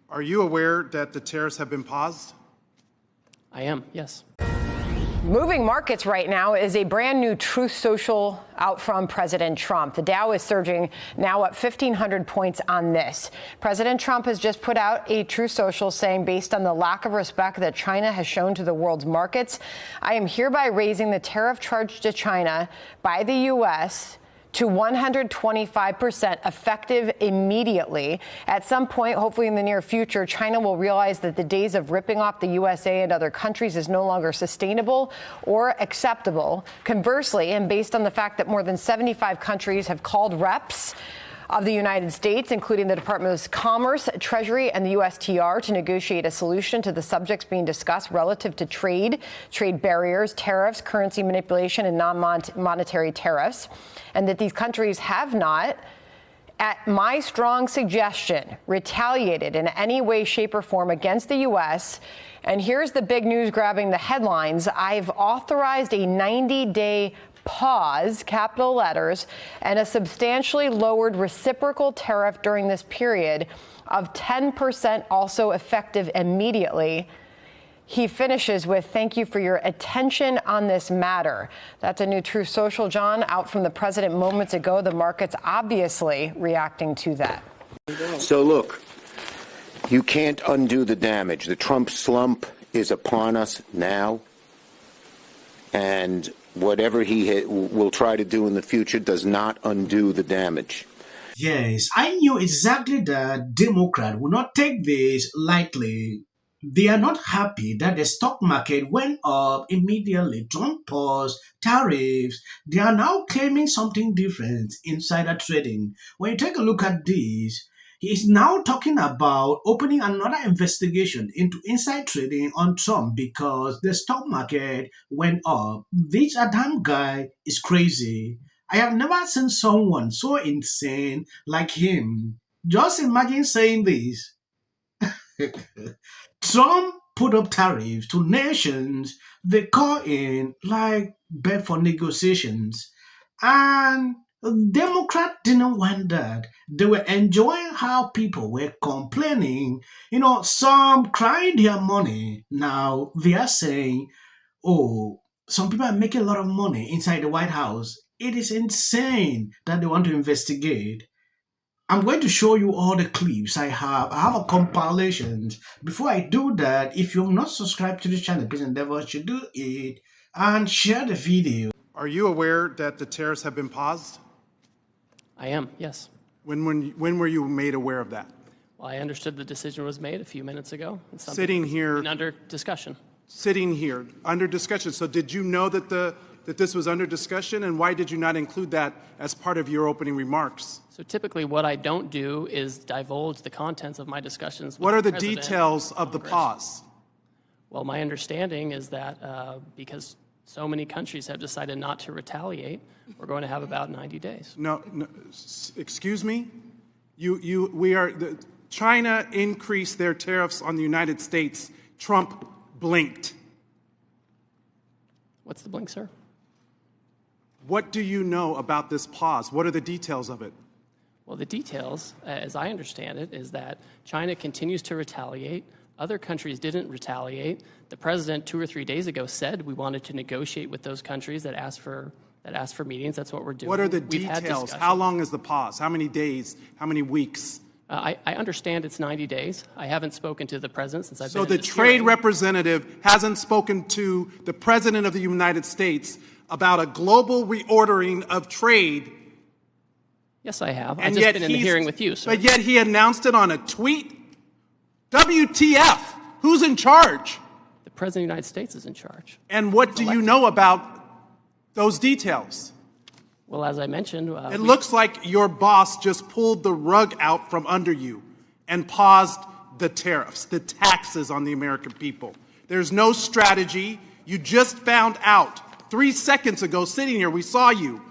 Are you aware that the tariffs have been paused? I am, yes. Moving markets right now is a brand new Truth Social out from President Trump. The Dow is surging now up 1,500 points on this. President Trump has just put out a Truth Social saying, based on the lack of respect that China has shown to the world's markets, I am hereby raising the tariff charge to China by the U.S. to 125% effective immediately. At some point, hopefully in the near future, China will realize that the days of ripping off the USA and other countries is no longer sustainable or acceptable. Conversely, and based on the fact that more than 75 countries have called reps of the United States, including the Department of Commerce, Treasury, and the USTR, to negotiate a solution to the subjects being discussed relative to trade barriers, tariffs, currency manipulation, and non-monetary tariffs, and that these countries have not, at my strong suggestion, retaliated in any way, shape, or form against the U.S. And here's the big news grabbing the headlines. I've authorized a 90-day pause, capital letters, and a substantially lowered reciprocal tariff during this period of 10%, also effective immediately. He finishes with, thank you for your attention on this matter. That's a new Truth Social, John, out from the president moments ago. The market's obviously reacting to that. So look, you can't undo the damage. The Trump slump is upon us now, and whatever he will try to do in the future does not undo the damage. Yes, I knew exactly that Democrats will not take this lightly. They are not happy that the stock market went up immediately. Trump paused tariffs. They are now claiming something different, insider trading. When you take a look at this, he is now talking about opening another investigation into inside trading on Trump because the stock market went up. This Adam guy is crazy. I have never seen someone so insane like him. Just imagine saying this. Trump put up tariffs to nations they call in like bet for negotiations. And Democrats didn't want that. They were enjoying how people were complaining, some crying their money. Now they are saying, oh, some people are making a lot of money inside the White House. It is insane that they want to investigate. I'm going to show you all the clips I have. I have a compilation. Before I do that, if you're not subscribed to the channel, please endeavor to do it and share the video. Are you aware that the tariffs have been paused? I am, yes. When were you made aware of that? Well, I understood the decision was made a few minutes ago. It's something Sitting here, under discussion. Sitting here under discussion. So did you know that that this was under discussion, and why did you not include that as part of your opening remarks? So typically what I don't do is divulge the contents of my discussions with What are the President details and of the Congress. pause? Well, my understanding is that because so many countries have decided not to retaliate, we're going to have about 90 days. No, excuse me? China increased their tariffs on the United States. Trump blinked. What's the blink, sir? What do you know about this pause? What are the details of it? Well, the details, as I understand it, is that China continues to retaliate. Other countries didn't retaliate. The president 2 or 3 days ago said we wanted to negotiate with those countries that asked for meetings. That's what we're doing. What are the We've had details? discussions. How long is the pause? How many days? How many weeks? I understand it's 90 days. I haven't spoken to the president since I've been So in the this trade hearing. representative hasn't spoken to the president of the United States about a global reordering of trade. Yes, I have. And I've just yet been in the hearing with you, sir. But yet he announced it on a tweet. WTF? Who's in charge? The president of the United States is in charge. And what do you know about those details? Well, as I mentioned, It looks like your boss just pulled the rug out from under you and paused the tariffs, the taxes on the American people. There's no strategy. You just found out 3 seconds ago sitting here. We saw you.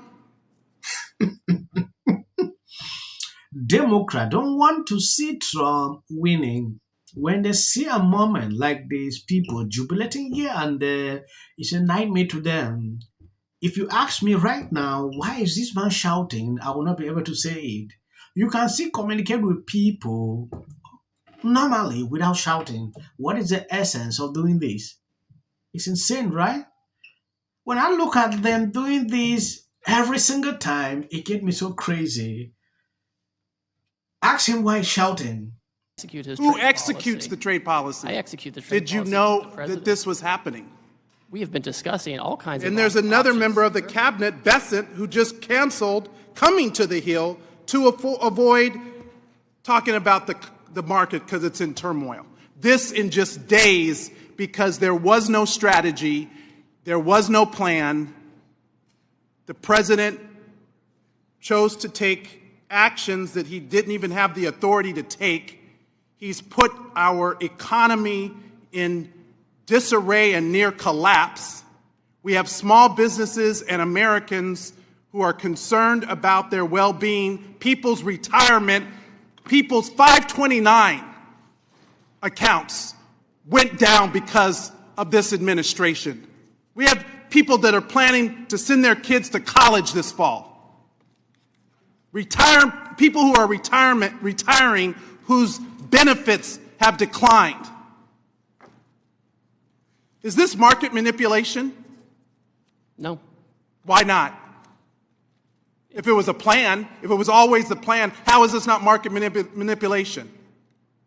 Democrats don't want to see Trump winning. When they see a moment like this, people jubilating here and there, it's a nightmare to them. If you ask me right now, why is this man shouting? I will not be able to say it. You can still communicate with people normally without shouting. What is the essence of doing this? It's insane, right? When I look at them doing this every single time, it gets me so crazy. Ask him why he's shouting. Execute his Who trade executes policy. the trade policy? I execute the trade Did you policy. know The that president. this was happening? We have been discussing all kinds of And there's another options. member of the cabinet, Bessent, who just canceled coming to the Hill to avoid talking about the market because it's in turmoil. This in just days because there was no strategy, there was no plan. The president chose to take actions that he didn't even have the authority to take. He's put our economy in disarray and near collapse. We have small businesses and Americans who are concerned about their well-being, people's retirement, people's 529 accounts went down because of this administration. We have people that are planning to send their kids to college this fall. People who are retiring whose benefits have declined. Is this market manipulation? No. Why not? If it was a plan, if it was always the plan, how is this not market manipulation?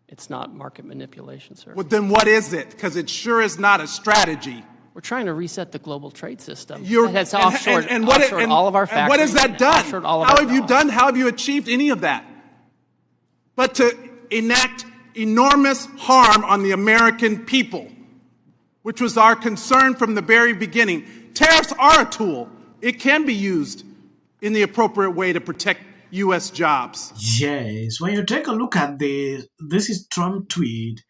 It's not market manipulation, sir. Well, then what is it? Because it sure is not a strategy. We're trying to reset the global trade system. You're, It has offshored all of our factories. what has that done? Offshored all of How our have you jobs. done? How have you achieved any of that? But to enact enormous harm on the American people, which was our concern from the very beginning. Tariffs are a tool. It can be used in the appropriate way to protect U.S. jobs. Yes, when you take a look at this is Trump tweet.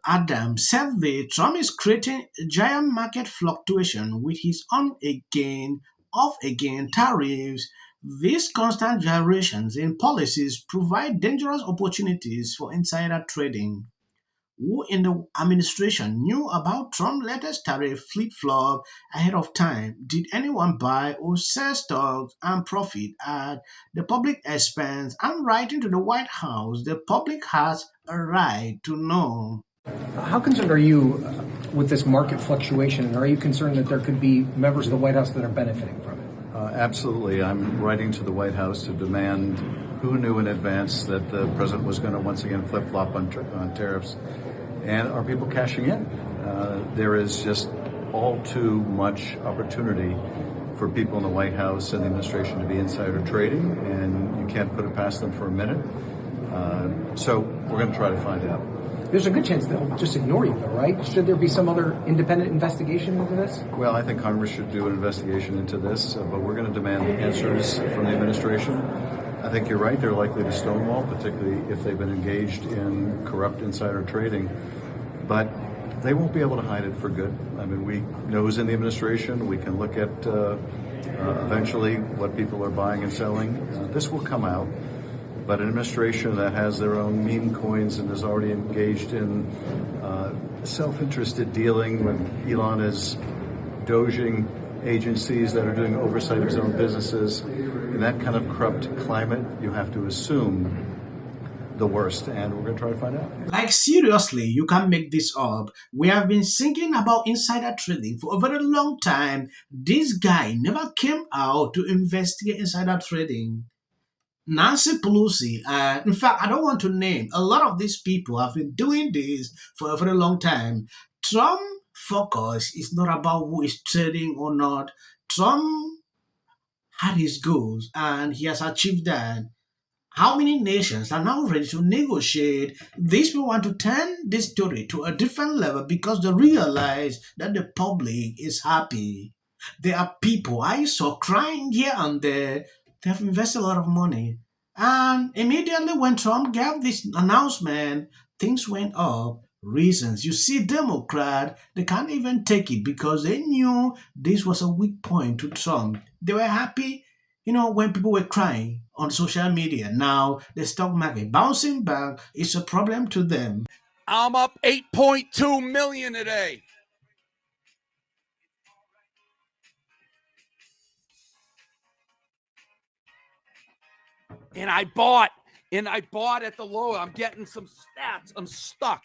Adam said that Trump is creating a giant market fluctuation with his on again, off again tariffs. These constant gyrations in policies provide dangerous opportunities for insider trading. Who in the administration knew about Trump's latest tariff flip-flop ahead of time? Did anyone buy or sell stocks and profit at the public expense? I'm writing to the White House. The public has a right to know. How concerned are you with this market fluctuation? And are you concerned that there could be members of the White House that are benefiting from it? Absolutely. I'm writing to the White House to demand who knew in advance that the president was going to once again flip-flop on tariffs. And are people cashing in? There is just all too much opportunity for people in the White House and the administration to be insider trading, and you can't put it past them for a minute. So we're going to try to find out. There's a good chance they'll just ignore you, though, right? Should there be some other independent investigation into this? Well, I think Congress should do an investigation into this, but we're going to demand answers from the administration. I think you're right. They're likely to stonewall, particularly if they've been engaged in corrupt insider trading. But they won't be able to hide it for good. I mean, we know who's in the administration. We can look at eventually what people are buying and selling. This will come out. But an administration that has their own meme coins and is already engaged in self-interested dealing when Elon is doging agencies that are doing oversight of his own businesses, in that kind of corrupt climate, you have to assume the worst, and we're going to try to find out. Like, seriously, you can't make this up. We have been thinking about insider trading for a very long time. This guy never came out to investigate insider trading. Nancy Pelosi, in fact, I don't want to name, a lot of these people have been doing this for a very long time. Trump focus is not about who is trading or not. Trump had his goals and he has achieved that. How many nations are now ready to negotiate? These people want to turn this story to a different level because they realize that the public is happy. There are people I saw crying here and there. They have invested a lot of money. And immediately when Trump gave this announcement, things went up. Reasons. You see, Democrat, they can't even take it because they knew this was a weak point to Trump. They were happy, when people were crying on social media. Now, the stock market bouncing back is a problem to them. I'm up 8.2 million today. And I bought and I bought at the low. I'm getting some stats. I'm stuck.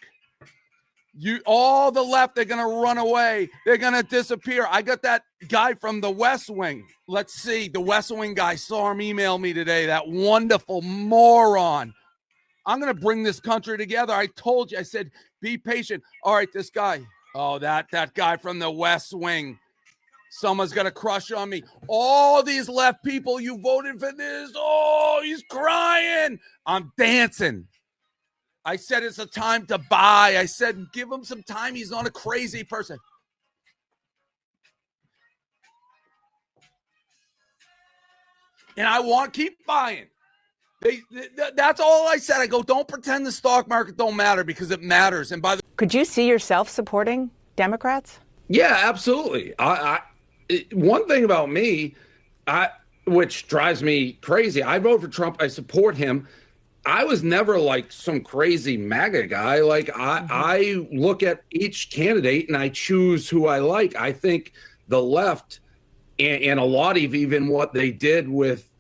All the left, they're going to run away. They're going to disappear. I got that guy from the West Wing. Let's see. The West Wing guy, saw him email me today. That wonderful moron. I'm going to bring this country together. I told you. I said, be patient. All right, this guy. Oh, that guy from the West Wing. Someone's going to crush on me. All these left people, you voted for this. Oh, he's crying. I'm dancing. I said it's a time to buy. I said give him some time. He's not a crazy person. And I want to keep buying. That's all I said. I go, don't pretend the stock market don't matter, because it matters. And could you see yourself supporting Democrats? Yeah, absolutely. One thing about me, which drives me crazy, I vote for Trump. I support him. I was never like some crazy MAGA guy. Like I look at each candidate and I choose who I like. I think the left and a lot of even what they did with,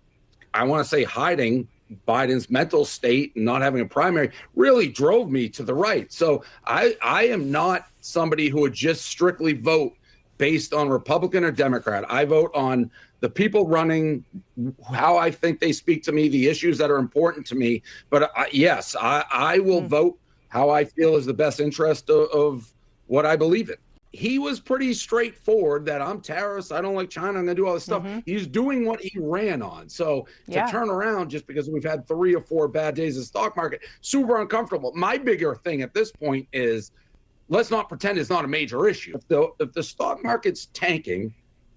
I want to say, hiding Biden's mental state and not having a primary really drove me to the right. So I am not somebody who would just strictly vote based on Republican or Democrat. I vote on the people running, how I think they speak to me, the issues that are important to me. But yes, I will vote how I feel is the best interest of what I believe in. He was pretty straightforward that I'm tariffs, I don't like China, I'm going to do all this stuff. He's doing what he ran on. So to turn around just because we've had 3 or 4 bad days in the stock market, super uncomfortable. My bigger thing at this point is, let's not pretend it's not a major issue. If the stock market's tanking,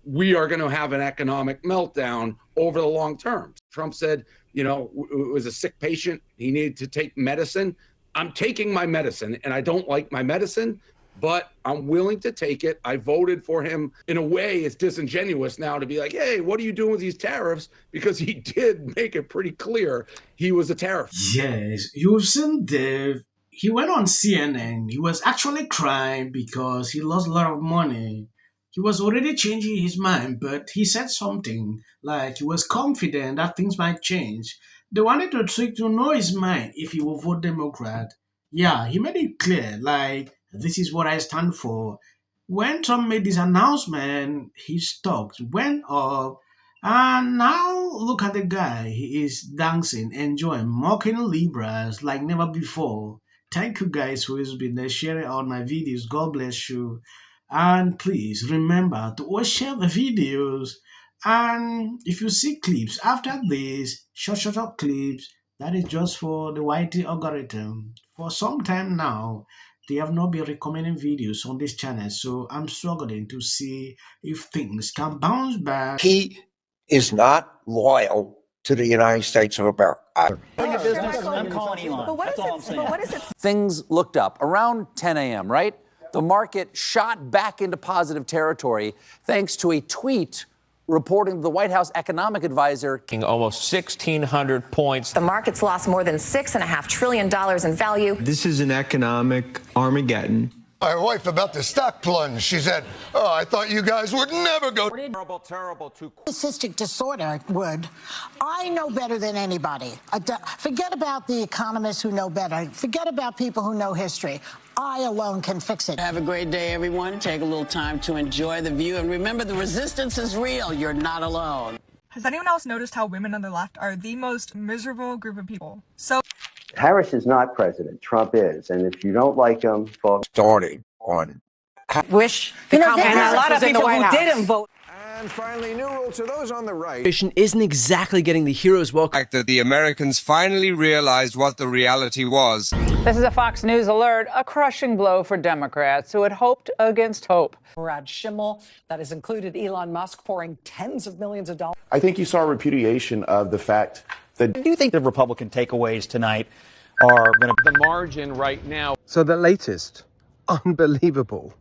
we are going to have an economic meltdown over the long term. Trump said, it was a sick patient. He needed to take medicine. I'm taking my medicine, and I don't like my medicine, but I'm willing to take it. I voted for him. In a way, it's disingenuous now to be like, hey, what are you doing with these tariffs? Because he did make it pretty clear he was a tariff. Yes, you've seen Dave. He went on CNN. He was actually crying because he lost a lot of money. He was already changing his mind, but he said something like he was confident that things might change. They wanted to know his mind if he will vote Democrat. Yeah, he made it clear, like, this is what I stand for. When Trump made this announcement, his stocks went up. And now look at the guy. He is dancing, enjoying, mocking Libras like never before. Thank you guys who has been there sharing all my videos. God bless you. And please remember to always share the videos. And if you see clips after this, short clips, that is just for the YT algorithm. For some time now, they have not been recommending videos on this channel. So I'm struggling to see if things can bounce back. He is not loyal to the United States of America. I'm calling Elon. That's all I'm saying. Things looked up around 10 a.m., right? The market shot back into positive territory thanks to a tweet reporting the White House economic advisor. Almost 1,600 points. The market's lost more than $6.5 trillion in value. This is an economic Armageddon. My wife about the stock plunge. She said, "Oh, I thought you guys would never go." Terrible. Narcissistic disorder would. I know better than anybody. Forget about the economists who know better. Forget about people who know history. I alone can fix it. Have a great day, everyone. Take a little time to enjoy the view. And remember, the resistance is real. You're not alone. Has anyone else noticed how women on the left are the most miserable group of people? So Harris is not president. Trump is. And if you don't like him, folks, Starting on. Wish the and a lot of people who didn't vote. And finally, new rule to those on the right. Isn't exactly getting the hero's welcome. That the Americans finally realized what the reality was. This is a Fox News alert, a crushing blow for Democrats who had hoped against hope. Brad Schimmel, that has included Elon Musk pouring tens of millions of dollars. I think you saw a repudiation of the fact that. Do you think the Republican takeaways tonight are going to the margin right now? So the latest unbelievable